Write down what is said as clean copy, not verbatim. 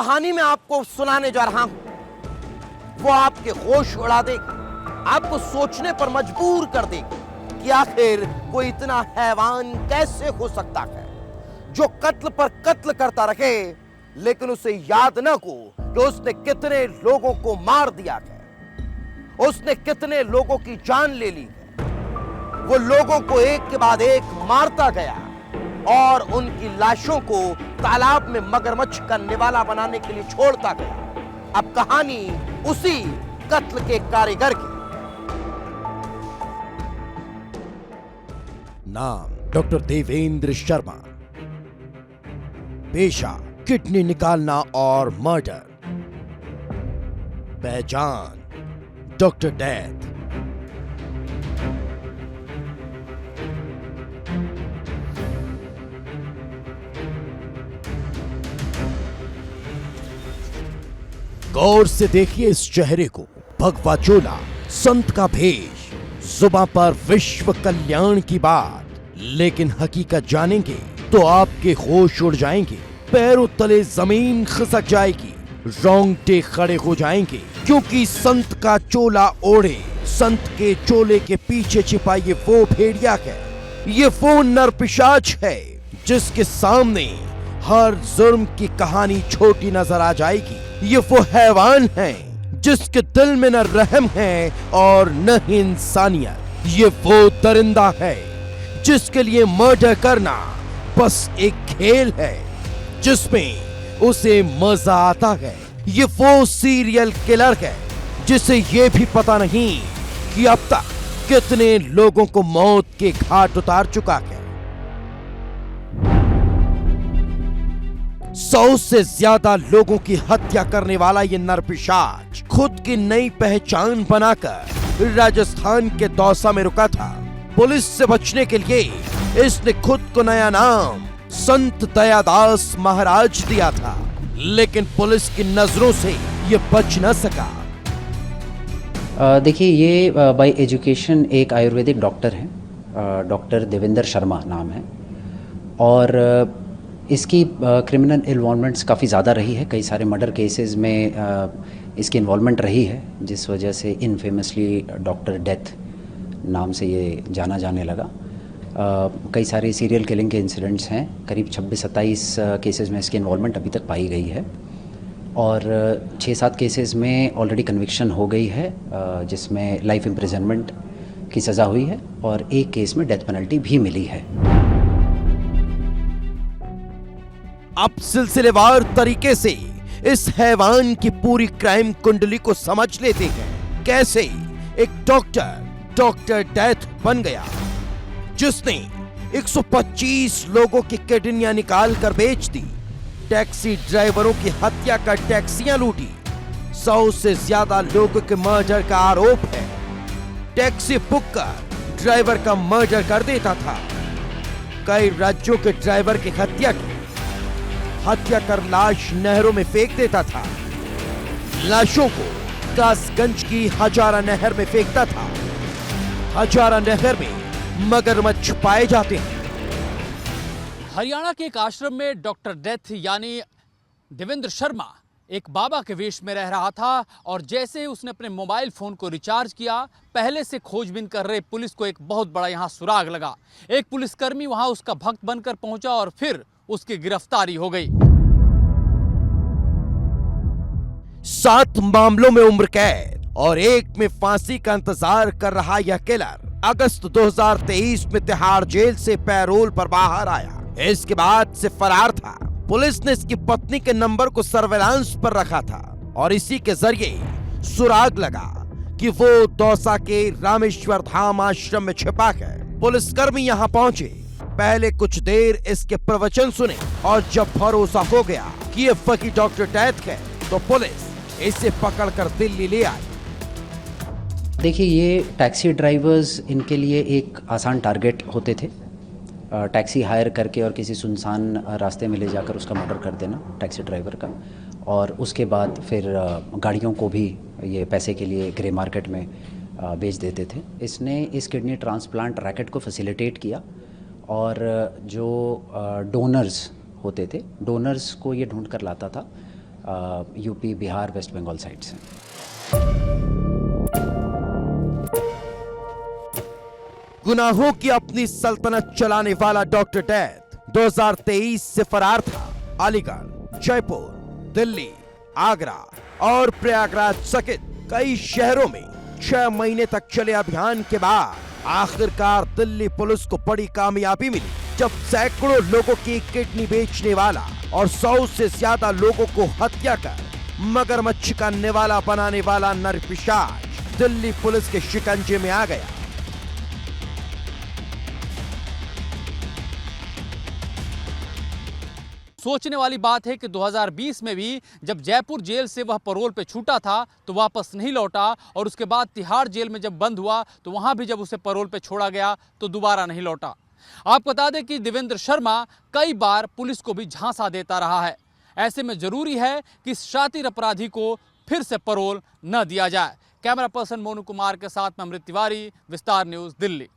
कहानी मैं आपको सुनाने जा रहा हूं वो आपके होश उड़ा देगी, आपको सोचने पर मजबूर कर देगी कि आखिर कोई इतना हैवान कैसे हो सकता है जो कत्ल पर कत्ल करता रहे लेकिन उसे याद न हो कि उसने कितने लोगों को मार दिया है, उसने कितने लोगों की जान ले ली है। वो लोगों को एक के बाद एक मारता गया और उनकी लाशों को तालाब में मगरमच्छ का निवाला बनाने के लिए छोड़ता गया। अब कहानी उसी कत्ल के कारीगर की। नाम डॉक्टर देवेंद्र शर्मा, पेशा किडनी निकालना और मर्डर, पहचान डॉक्टर डेथ। गौर से देखिए इस चेहरे को, भगवा चोला, संत का भेष, जुबां पर विश्व कल्याण की बात, लेकिन हकीकत जानेंगे तो आपके होश उड़ जाएंगे, पैरों तले जमीन खिसक जाएगी, रोंगटे खड़े हो जाएंगे, क्योंकि संत का चोला ओढ़े संत के चोले के पीछे छिपा ये वो भेड़िया है, ये वो नरपिशाच है जिसके सामने हर जुर्म की कहानी छोटी नजर आ जाएगी। ये वो हैवान है जिसके दिल में न रहम है और न ही इंसानियत। ये वो दरिंदा है जिसके लिए मर्डर करना बस एक खेल है जिसमें उसे मजा आता है। ये वो सीरियल किलर है जिसे ये भी पता नहीं कि अब तक कितने लोगों को मौत के घाट उतार चुका है। 100 से ज्यादा लोगों की हत्या करने वाला ये नरपिशाच खुद की नई पहचान बनाकर राजस्थान के दौसा में रुका था। पुलिस से बचने के लिए इसने खुद को नया नाम संत दयादास महाराज दिया था, लेकिन पुलिस की नजरों से ये बच न सका। देखिए, ये बाय एजुकेशन एक आयुर्वेदिक डॉक्टर हैं, डॉक्टर देवेंद्र शर्मा नाम है, और इसकी क्रिमिनल इन्वॉल्वमेंट्स काफ़ी ज़्यादा रही है। कई सारे मर्डर केसेस में इसकी इन्वॉल्वमेंट रही है, जिस वजह से इनफेमसली डॉक्टर डेथ नाम से ये जाना जाने लगा। कई सारे सीरियल किलिंग के इंसिडेंट्स हैं, करीब 26-27 केसेस में इसकी इन्वॉल्वमेंट अभी तक पाई गई है, और 6-7 केसेस में ऑलरेडी कन्विक्शन हो गई है, जिसमें लाइफ इम्प्रिजनमेंट की सज़ा हुई है, और एक केस में डेथ पेनल्टी भी मिली है। अब सिलसिलेवार तरीके से इस हैवान की पूरी क्राइम कुंडली को समझ लेते हैं। कैसे एक डॉक्टर डेथ बन गया जिसने 125 लोगों की किडनियां निकाल कर बेच दी, टैक्सी ड्राइवरों की हत्या कर टैक्सियां लूटी, 100 से ज्यादा लोगों के मर्डर का आरोप है, टैक्सी बुक कर ड्राइवर का मर्डर कर देता था, कई राज्यों के ड्राइवर की हत्या कर लाश नहरों में फेंक देता था, लाशों को कासगंज की हजारा नहर में फेंकता था। हजारा नहर में मगरमच्छ पाए जाते हैं। हरियाणा के एक आश्रम में डॉक्टर डेथ यानी देवेंद्र शर्मा एक बाबा के वेश में रह रहा था, और जैसे ही उसने अपने मोबाइल फोन को रिचार्ज किया, पहले से खोजबीन कर रहे पुलिस को एक बहुत बड़ा यहां सुराग लगा। एक पुलिसकर्मी वहां उसका भक्त बनकर पहुंचा और फिर उसकी गिरफ्तारी हो गई। 7 मामलों में उम्र कैद और एक में फांसी का इंतजार कर रहा यह किलर अगस्त 2023 में तिहाड़ जेल से पैरोल पर बाहर आया। इसके बाद से फरार था। पुलिस ने इसकी पत्नी के नंबर को सर्वेलांस पर रखा था और इसी के जरिए सुराग लगा कि वो दौसा के रामेश्वर धाम आश्रम में छिपा है। पुलिसकर्मी यहाँ पहुंचे, पहले कुछ देर इसके प्रवचन सुने, और जब भरोसा हो गया कि ये फकी डॉक्टर डेथ है तो पुलिस इसे पकड़कर दिल्ली ले आई। देखिए, ये टैक्सी ड्राइवर्स इनके लिए एक आसान टारगेट होते थे। टैक्सी हायर करके और किसी सुनसान रास्ते में ले जाकर उसका मर्डर कर देना टैक्सी ड्राइवर का, और उसके बाद फिर गाड़ियों को भी ये पैसे के लिए ग्रे मार्केट में बेच देते थे। इसने इस किडनी ट्रांसप्लांट रैकेट को फैसिलिटेट किया, और जो डोनर्स होते थे, डोनर्स को ये ढूंढ कर लाता था। यूपी, बिहार, वेस्ट बंगाल साइड से। गुनाहों की अपनी सल्तनत चलाने वाला डॉक्टर डेथ 2023 से फरार था। अलीगढ़, जयपुर, दिल्ली, आगरा और प्रयागराज सहित कई शहरों में 6 महीने तक चले अभियान के बाद आखिरकार दिल्ली पुलिस को बड़ी कामयाबी मिली, जब सैकड़ों लोगों की किडनी बेचने वाला और 100 से ज्यादा लोगों को हत्या कर मगरमच्छ का निवाला बनाने वाला नरपिशाच दिल्ली पुलिस के शिकंजे में आ गया। सोचने वाली बात है कि 2020 में भी जब जयपुर जेल से वह पैरोल पे छूटा था तो वापस नहीं लौटा, और उसके बाद तिहाड़ जेल में जब बंद हुआ तो वहां भी जब उसे पैरोल पे छोड़ा गया तो दोबारा नहीं लौटा। आपको बता दें कि देवेंद्र शर्मा कई बार पुलिस को भी झांसा देता रहा है। ऐसे में जरूरी है कि इस शातिर अपराधी को फिर से पैरोल न दिया जाए। कैमरा पर्सन मोनू कुमार के साथ में अमृत तिवारी, विस्तार न्यूज, दिल्ली।